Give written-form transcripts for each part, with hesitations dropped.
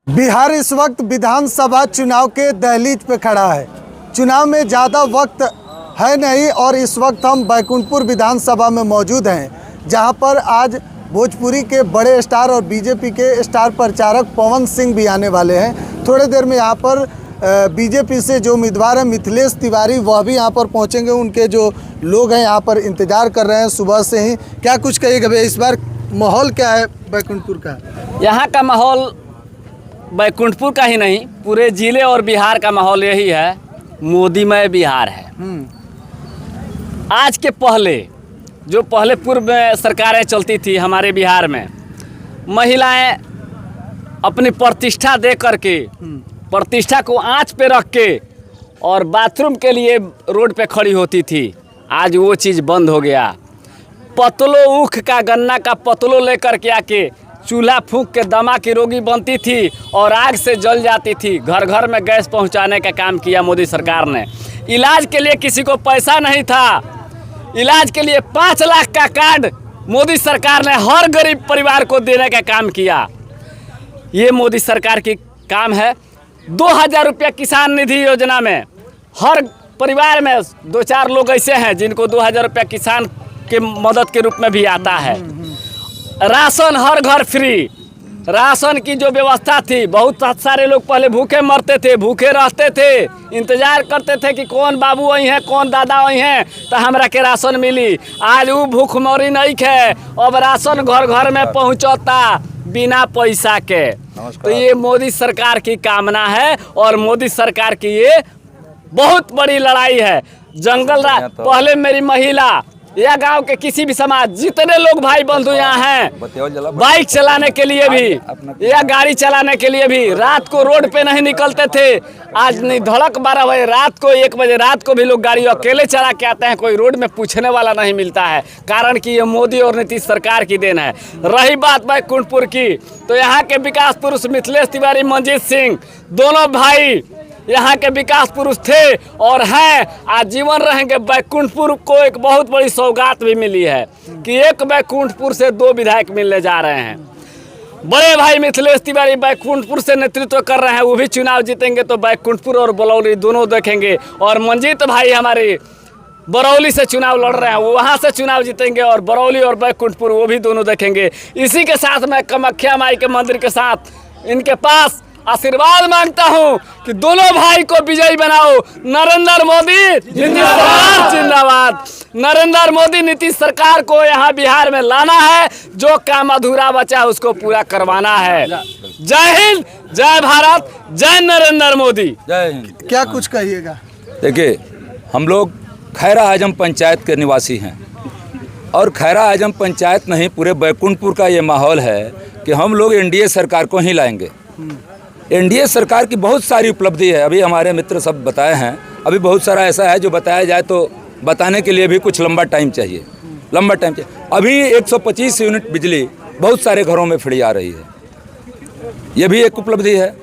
बिहार इस वक्त विधानसभा चुनाव के दहलीज पे खड़ा है। चुनाव में ज़्यादा वक्त है नहीं और इस वक्त हम बैकुंठपुर विधानसभा में मौजूद हैं, जहां पर आज भोजपुरी के बड़े स्टार और बीजेपी के स्टार प्रचारक पवन सिंह भी आने वाले हैं। थोड़ी देर में यहाँ पर बीजेपी से जो उम्मीदवार हैं मिथिलेश तिवारी, वह भी यहाँ पर पहुँचेंगे। उनके जो लोग हैं यहाँ पर इंतज़ार कर रहे हैं सुबह से ही। क्या कुछ कहिएगा भैया, इस बार माहौल क्या है बैकुंठपुर का? यहाँ का माहौल बैकुंठपुर का ही नहीं, पूरे जिले और बिहार का माहौल यही है, मोदीमय बिहार है। आज के पहले जो पूर्व में सरकारें चलती थी हमारे बिहार में, महिलाएं अपनी प्रतिष्ठा दे करके, प्रतिष्ठा को आंच पे रख के और बाथरूम के लिए रोड पे खड़ी होती थी। आज वो चीज़ बंद हो गया। पतलो ऊख का गन्ना का पतलो लेकर के आके चूल्हा फूंक के दमा की रोगी बनती थी और आग से जल जाती थी। घर घर में गैस पहुंचाने का काम किया मोदी सरकार ने। इलाज के लिए किसी को पैसा नहीं था, इलाज के लिए 5 लाख का कार्ड मोदी सरकार ने हर गरीब परिवार को देने का काम किया। ये मोदी सरकार की काम है। 2000 रुपया किसान निधि योजना में हर परिवार में 2-4 लोग ऐसे हैं जिनको 2000 रुपया किसान के मदद के रूप में भी आता है। राशन हर घर फ्री, राशन की जो व्यवस्था थी, बहुत सारे लोग पहले भूखे मरते थे, भूखे रहते थे, इंतजार करते थे कि कौन बाबू आई हैं, कौन दादा आई हैं तो हमरा के राशन मिली। आज वो भूखमरी नहीं है, अब राशन घर घर में पहुंचता बिना पैसा के। तो ये मोदी सरकार की कामना है और मोदी सरकार की ये बहुत बड़ी लड़ाई है। जंगल पहले मेरी महिला या गांव के किसी भी समाज जितने लोग भाई बंधु यहाँ हैं, बाइक चलाने के लिए भी या गाड़ी चलाने के लिए भी रात को रोड पे नहीं निकलते थे। आज नहीं, धड़क 12 बजे रात को, 1 बजे रात को भी लोग गाड़ी अकेले चला के आते हैं, कोई रोड में पूछने वाला नहीं मिलता है। कारण कि ये मोदी और नीतीश सरकार की देन है। रही बात बैकुंठपुर की, तो यहाँ के विकास पुरुष मिथिलेश तिवारी, मंजीत सिंह, दोनों भाई यहाँ के विकास पुरुष थे और हैं, आजीवन रहेंगे। बैकुंठपुर को एक बहुत बड़ी सौगात भी मिली है कि एक बैकुंठपुर से 2 विधायक मिलने जा रहे हैं। बड़े भाई मिथिलेश तिवारी बैकुंठपुर से नेतृत्व कर रहे हैं, वो भी चुनाव जीतेंगे तो बैकुंठपुर और बरौली दोनों देखेंगे। और मंजीत भाई हमारे बरौली से चुनाव लड़ रहे हैं, वो वहाँ से चुनाव जीतेंगे और बरौली और बैकुंठपुर वो भी दोनों देखेंगे। इसी के साथ मैं कामाख्या माई के मंदिर के साथ इनके पास आशीर्वाद मांगता हूं कि दोनों भाई को विजयी बनाओ। नरेंद्र मोदी जिंदाबाद, जिंदाबाद। नरेंद्र मोदी नीतीश सरकार को यहाँ बिहार में लाना है, जो काम अधूरा बचा है उसको पूरा करवाना है। जय हिंद, जय भारत, जय नरेंद्र मोदी। जय हिंद। क्या कुछ कहिएगा? देखिए, हम लोग खैरा आजम पंचायत के निवासी हैं और खैरा आजम पंचायत नहीं, पूरे बैकुंठपुर का ये माहौल है कि हम लोग एनडीए सरकार को ही लाएंगे। एनडीए सरकार की बहुत सारी उपलब्धि है, अभी हमारे मित्र सब बताए हैं। अभी बहुत सारा ऐसा है जो बताया जाए तो बताने के लिए भी कुछ लंबा टाइम चाहिए, लंबा टाइम चाहिए। अभी 125 यूनिट बिजली बहुत सारे घरों में फ्री आ रही है, ये भी एक उपलब्धि है।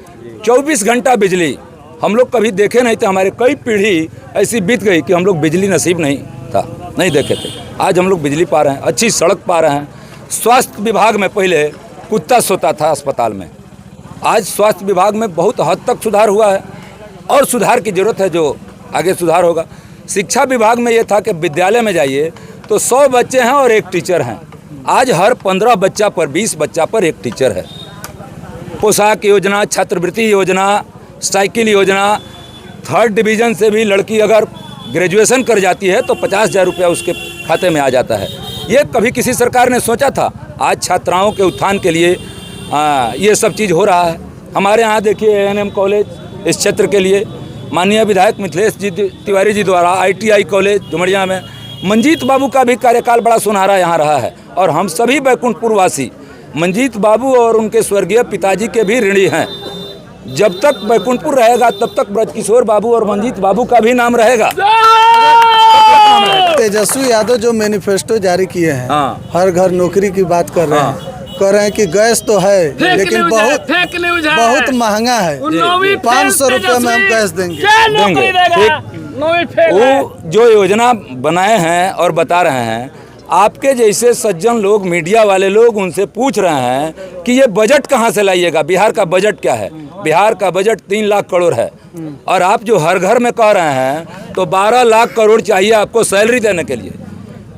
24 घंटा बिजली हम लोग कभी देखे नहीं थे, हमारे कई पीढ़ी ऐसी बीत गई कि हम लोग बिजली नसीब नहीं था, नहीं देखे थे। आज हम लोग बिजली पा रहे हैं, अच्छी सड़क पा रहे हैं। स्वास्थ्य विभाग में पहले कुत्ता सोता था अस्पताल में, आज स्वास्थ्य विभाग में बहुत हद तक सुधार हुआ है और सुधार की ज़रूरत है, जो आगे सुधार होगा। शिक्षा विभाग में ये था कि विद्यालय में जाइए तो 100 बच्चे हैं और 1 टीचर हैं, आज हर 15 बच्चा पर 20 बच्चा पर 1 टीचर है। पोशाक योजना, छात्रवृत्ति योजना, साइकिल योजना, 3rd डिवीज़न से भी लड़की अगर ग्रेजुएशन कर जाती है तो 50,000 रुपया उसके खाते में आ जाता है। ये कभी किसी सरकार ने सोचा था? आज छात्राओं के उत्थान के लिए ये सब चीज़ हो रहा है। हमारे यहाँ देखिए एएनएम कॉलेज इस क्षेत्र के लिए माननीय विधायक मिथिलेश जी तिवारी जी द्वारा ITI कॉलेज डुमरिया में, मंजीत बाबू का भी कार्यकाल बड़ा सुनहरा यहाँ रहा है। और हम सभी बैकुंठपुर वासी मंजीत बाबू और उनके स्वर्गीय पिताजी के भी ऋणी हैं। जब तक बैकुंठपुर रहेगा तब तक ब्रजकिशोर बाबू और मंजीत बाबू का भी नाम रहेगा। तेजस्वी यादव जो मैनिफेस्टो जारी किए हैं, हर घर नौकरी की बात कर रहे हैं, कह रहे हैं कि गैस तो है लेकिन बहुत महंगा है, 500 रुपये में हम गैस देंगे। वो जो योजना बनाए हैं और बता रहे हैं, आपके जैसे सज्जन लोग, मीडिया वाले लोग उनसे पूछ रहे हैं कि ये बजट कहाँ से लाइएगा, बिहार का बजट क्या है। बिहार का बजट 3 लाख करोड़ है और आप जो हर घर में कह रहे हैं तो 12 लाख करोड़ चाहिए आपको सैलरी देने के लिए।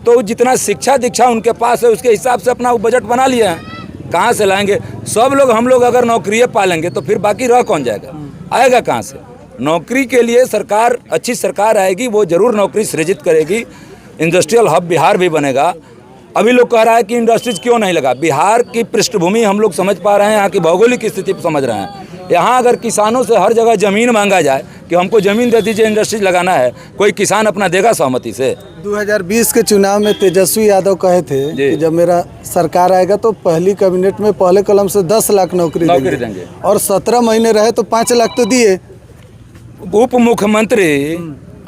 तो जितना शिक्षा दीक्षा उनके पास है उसके हिसाब से अपना वो बजट बना लिए हैं। कहाँ से लाएंगे? सब लोग हम लोग अगर नौकरियाँ पालेंगे तो फिर बाकी रह कौन जाएगा, आएगा कहाँ से? नौकरी के लिए सरकार, अच्छी सरकार आएगी, वो ज़रूर नौकरी सृजित करेगी। इंडस्ट्रियल हब बिहार भी बनेगा। अभी लोग कह रहा है कि इंडस्ट्रीज क्यों नहीं लगा। बिहार की पृष्ठभूमि हम लोग समझ पा रहे हैं, यहाँ की भौगोलिक स्थिति समझ रहे हैं। यहाँ अगर किसानों से हर जगह ज़मीन मांगा जाए कि हमको ज़मीन दे दीजिए, इंडस्ट्रीज लगाना है, कोई किसान अपना देगा सहमति से? 2020 के चुनाव में तेजस्वी यादव कहे थे कि जब मेरा सरकार आएगा तो पहली कैबिनेट में पहले कलम से 10 लाख नौकरी देंगे और 17 महीने रहे तो 5 लाख तो दिए। उप मुख्यमंत्री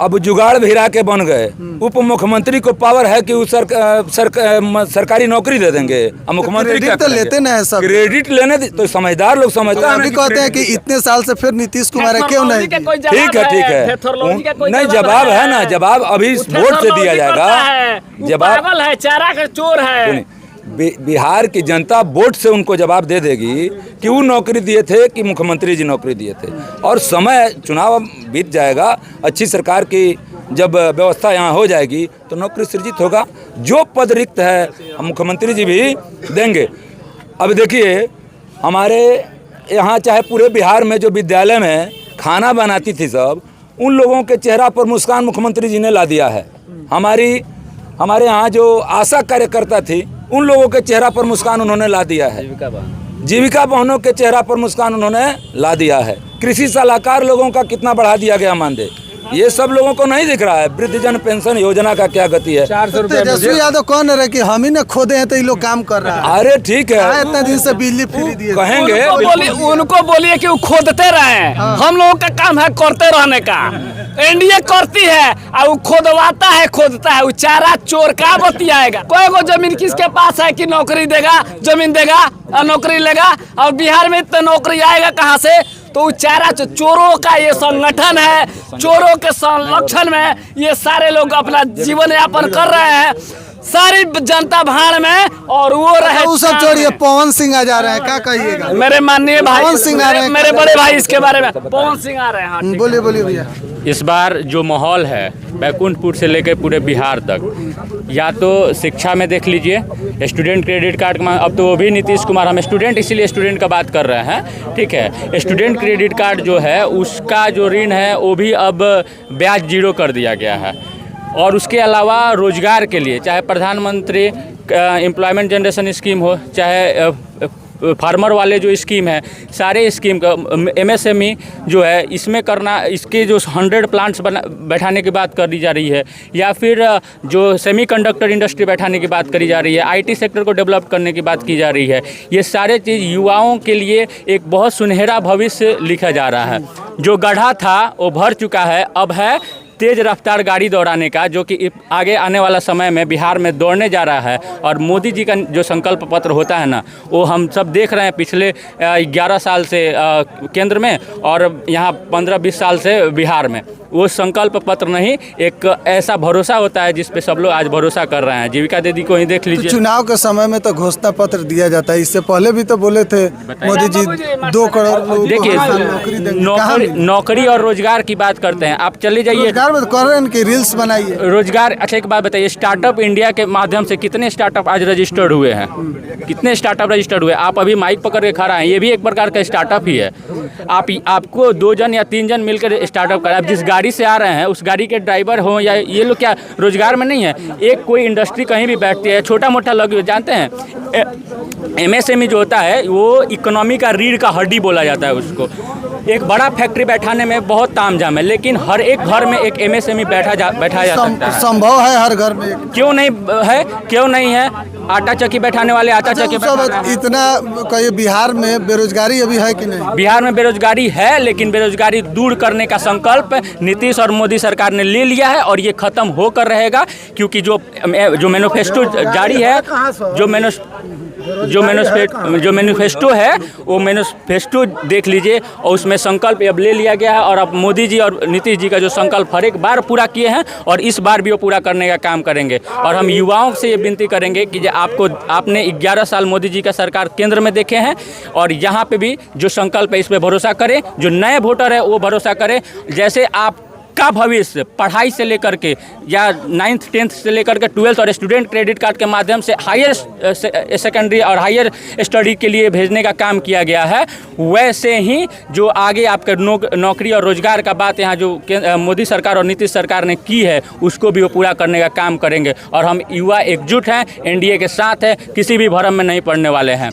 अब जुगाड़ भिरा के बन गए। उप मुख्यमंत्री को पावर है कि वो सरकारी नौकरी दे देंगे। अब मुख्यमंत्री क्या तो लेते ना है सब क्रेडिट लेने तो समझदार लोग समझते हैं। अभी कहते हैं कि इतने साल से फिर नीतीश कुमार है, क्यों नहीं? ठीक है नहीं, जवाब है ना, जवाब अभी वोट से दिया जाएगा। जवाब है, चारा का चोर है। बिहार की जनता वोट से उनको जवाब दे देगी कि वो नौकरी दिए थे कि मुख्यमंत्री जी नौकरी दिए थे। और समय, चुनाव बीत जाएगा, अच्छी सरकार की जब व्यवस्था यहाँ हो जाएगी तो नौकरी सृजित होगा। जो पद रिक्त है मुख्यमंत्री जी भी देंगे। अब देखिए, हमारे यहाँ चाहे पूरे बिहार में जो विद्यालय में खाना बनाती थी सब, उन लोगों के चेहरा पर मुस्कान मुख्यमंत्री जी ने ला दिया है। हमारे यहाँ जो आशा कार्यकर्ता थी, उन लोगों के चेहरा पर मुस्कान उन्होंने ला दिया है। जीविका बहनों के चेहरा पर मुस्कान उन्होंने ला दिया है। कृषि सलाहकार लोगों का कितना बढ़ा दिया गया मानदेय, ये सब लोगों को नहीं दिख रहा है। वृद्धजन पेंशन योजना का क्या गति है? 400 रुपये। तेजस्वी यादव कौन रहे कि हम ही ने खोदे हैं तो ये लोग काम कर रहा है। अरे ठीक है, इतना दिन से बिजली फ्री दिए कहेंगे, उनको बोलिए कि वो खोदते रहे। हम लोगों का काम है करते रहने का। एनडीए करती है और वो खोदवाता है, खोदता है। वो चारा चोर का बतियाएगा। कोई को जमीन किसके पास है कि नौकरी देगा, जमीन देगा और नौकरी लेगा? और बिहार में इतना नौकरी आएगा कहाँ से? तो चारा चोरों का ये संगठन है। चोरों के संरक्षण में ये सारे लोग अपना जीवन यापन कर रहे हैं, सारी जनता भाड़ में। और वो रहे, वो सब छोड़िए, पवन सिंह आ जा रहे हैं, क्या कहिएगा? मेरे माननीय भाई पवन सिंह आ रहे हैं, मेरे बड़े भाई इसके बारे में पवन सिंह आ रहे हैं। हाँ, बोलिए भैया। इस बार जो माहौल है बैकुंठपुर से लेकर पूरे बिहार तक, या तो शिक्षा में देख लीजिए, स्टूडेंट क्रेडिट कार्ड का, अब तो वो भी नीतीश कुमार, हम स्टूडेंट इसीलिए स्टूडेंट का बात कर रहे हैं, ठीक है। स्टूडेंट क्रेडिट कार्ड जो है उसका जो ऋण है वो भी अब ब्याज 0 कर दिया गया है। और उसके अलावा रोजगार के लिए, चाहे प्रधानमंत्री एम्प्लॉयमेंट जनरेशन स्कीम हो, चाहे फार्मर वाले जो स्कीम है, सारे स्कीम का MSME जो है इसमें करना, इसके जो 100 प्लांट्स बैठाने की बात करी जा रही है, या फिर जो सेमीकंडक्टर इंडस्ट्री बैठाने की बात करी जा रही है, IT सेक्टर को डेवलप करने की बात की जा रही है। ये सारे चीज़ युवाओं के लिए एक बहुत सुनहरा भविष्य लिखा जा रहा है। जो गड्ढा था वो भर चुका है, अब है तेज़ रफ्तार गाड़ी दौड़ाने का, जो कि आगे आने वाला समय में बिहार में दौड़ने जा रहा है। और मोदी जी का जो संकल्प पत्र होता है ना, वो हम सब देख रहे हैं पिछले 11 साल से केंद्र में और यहाँ 15-20 साल से बिहार में। वो संकल्प पत्र नहीं, एक ऐसा भरोसा होता है जिस पे सब लोग आज भरोसा कर रहे हैं। जीविका दीदी को ही देख लीजिए। तो चुनाव के समय में तो घोषणा पत्र दिया जाता है, इससे पहले भी तो बोले थे मोदी जी 2 करोड़ लोगों देखिए, को नौकरी देंगे। नौकरी और रोजगार की बात करते हैं, आप चले जाइए। रोजगार में कर रहे हैं कि रील्स बनाइए रोजगार। अच्छा एक बात बताइए, स्टार्टअप इंडिया के माध्यम से कितने स्टार्टअप आज रजिस्टर्ड हुए हैं? कितने स्टार्टअप रजिस्टर्ड हुए? आप अभी माइक पकड़ के खड़ा हैं, ये भी एक प्रकार का स्टार्टअप ही है। आपको 2 जन या 3 जन मिलकर स्टार्टअप करें। आप जिस गाड़ी से आ रहे हैं उस गाड़ी के ड्राइवर हो, या ये लोग क्या रोजगार में नहीं है? एक कोई इंडस्ट्री कहीं भी बैठती है, छोटा मोटा लोग जानते हैं, MSME जो होता है वो इकोनॉमी का रीढ़ का हड्डी बोला जाता है उसको। एक बड़ा फैक्ट्री बैठाने में बहुत तामझाम है, लेकिन हर एक घर में एक MSME बैठाया जा सकता है। संभव है हर घर में। क्यों नहीं है? क्यों नहीं है? आटा चक्की बैठाने वाले आटा चक्की इतना कहिए, बिहार में बेरोजगारी अभी है कि नहीं? बिहार में बेरोजगारी है, लेकिन बेरोजगारी दूर करने का संकल्प नीतीश और मोदी सरकार ने ले लिया है और ये खत्म होकर रहेगा। क्योंकि जो मैनिफेस्टो जारी है, जो जो मैनिफेस्टो है वो मैनिफेस्टो देख लीजिए और उसमें संकल्प अब ले लिया गया है और अब मोदी जी और नीतीश जी का जो संकल्प हर एक बार पूरा किए हैं और इस बार भी वो पूरा करने का काम करेंगे। और हम युवाओं से ये विनती करेंगे कि आपने 11 साल मोदी जी का सरकार केंद्र में देखे हैं और यहाँ पे भी जो संकल्प है इस पर भरोसा करें। जो नए वोटर है वो भरोसा करें। जैसे आप का भविष्य पढ़ाई से लेकर के या 9th 10th से लेकर के 12th और स्टूडेंट क्रेडिट कार्ड के माध्यम से हायर सेकेंडरी और हायर स्टडी के लिए भेजने का काम किया गया है, वैसे ही जो आगे आपके नौकरी और रोजगार का बात यहाँ जो मोदी सरकार और नीतीश सरकार ने की है उसको भी वो पूरा करने का काम करेंगे। और हम युवा एकजुट हैं, एनडीए के साथ है, किसी भी भरम में नहीं पड़ने वाले हैं।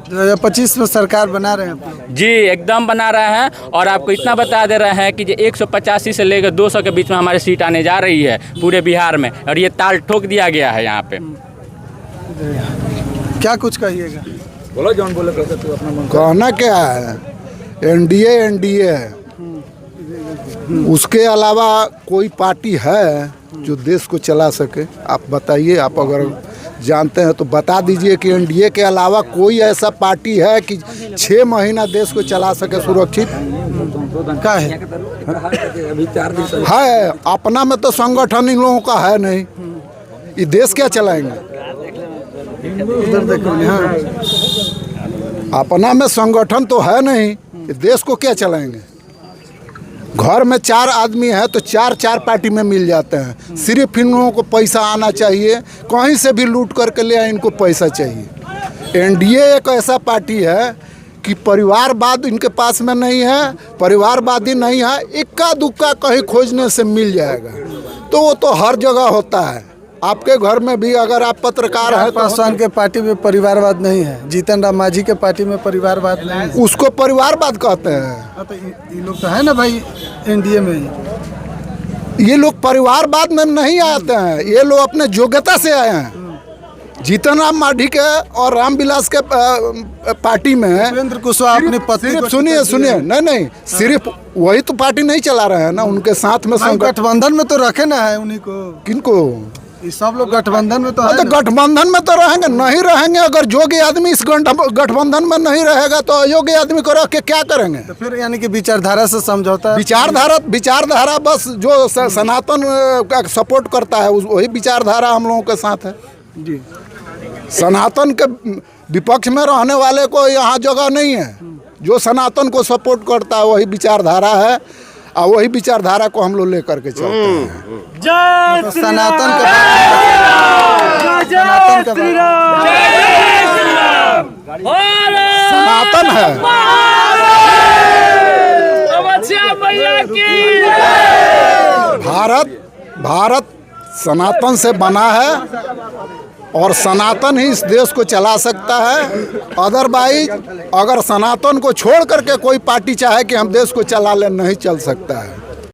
2025 में सरकार बना रहे हैं जी, एकदम बना रहे हैं। और आपको इतना बता दे रहे हैं कि 185 से लेकर 200 के बीच में हमारी सीट आने जा रही है पूरे बिहार में और ये ताल ठोक दिया गया है यहाँ पे। क्या कुछ कहिएगा? बोलो जॉन, बोलो कहते तू अपना मन। कहना क्या है, एनडीए है, उसके अलावा कोई पार्टी है जो देश को चला सके? आप बताइए, आप अगर जानते हैं तो बता दीजिए कि एनडीए के अलावा कोई ऐसा पार्टी है कि 6 महीना देश को चला सके सुरक्षित? क्या है? है अपना में तो संगठन इन लोगों का है नहीं, ये देश क्या चलाएंगे? उधर देखो। हाँ, अपना में संगठन तो है नहीं, ये देश को क्या चलाएंगे? घर में 4 आदमी है तो 4 पार्टी में मिल जाते हैं। सिर्फ इन लोगों को पैसा आना चाहिए, कहीं से भी लूट करके ले आए, इनको पैसा चाहिए। एनडीए एक ऐसा पार्टी है कि परिवारवाद इनके पास में नहीं है, परिवारवादी नहीं है, इक्का दुक्का कहीं खोजने से मिल जाएगा। तो वो तो हर जगह होता है। आपके घर में भी अगर आप पत्रकार हैं, पासवान के पार्टी में परिवारवाद नहीं है, जीतन राम मांझी के पार्टी में परिवारवाद नहीं है, उसको परिवारवाद कहते हैं। तो ये लोग तो है ना भाई एनडीए में। ये लोग परिवारवाद में नहीं आते हैं, ये लोग अपने योग्यता से आए हैं। जीतन राम मांझी के और रामविलास के पार्टी में उपेंद्र कुशवाहा अपनी पत्नी को सुनिए नहीं, सिर्फ वही तो पार्टी नहीं चला रहे हैं ना, उनके साथ में गठबंधन में तो रखे ना है उन्हीं को। किनको? ये सब लोग गठबंधन में तो है तो ना। गठबंधन में तो रहेंगे, नहीं रहेंगे। अगर योग्य आदमी इस गठबंधन में नहीं रहेगा तो अयोग्य आदमी को रख के क्या करेंगे? तो फिर यानी कि विचारधारा से समझौता। विचारधारा बस जो सनातन का सपोर्ट करता है वही विचारधारा हम लोगों के साथ है जी। सनातन के विपक्ष में रहने वाले को यहाँ जगह नहीं है। जो सनातन को सपोर्ट करता है वही विचारधारा है और वही विचारधारा को हम लोग लेकर के चलते हैं। तो सनातन सनातन है, भारत सनातन से बना है और सनातन ही इस देश को चला सकता है। अदरवाइज अगर सनातन को छोड़ करके कोई पार्टी चाहे कि हम देश को चला ले, नहीं चल सकता है।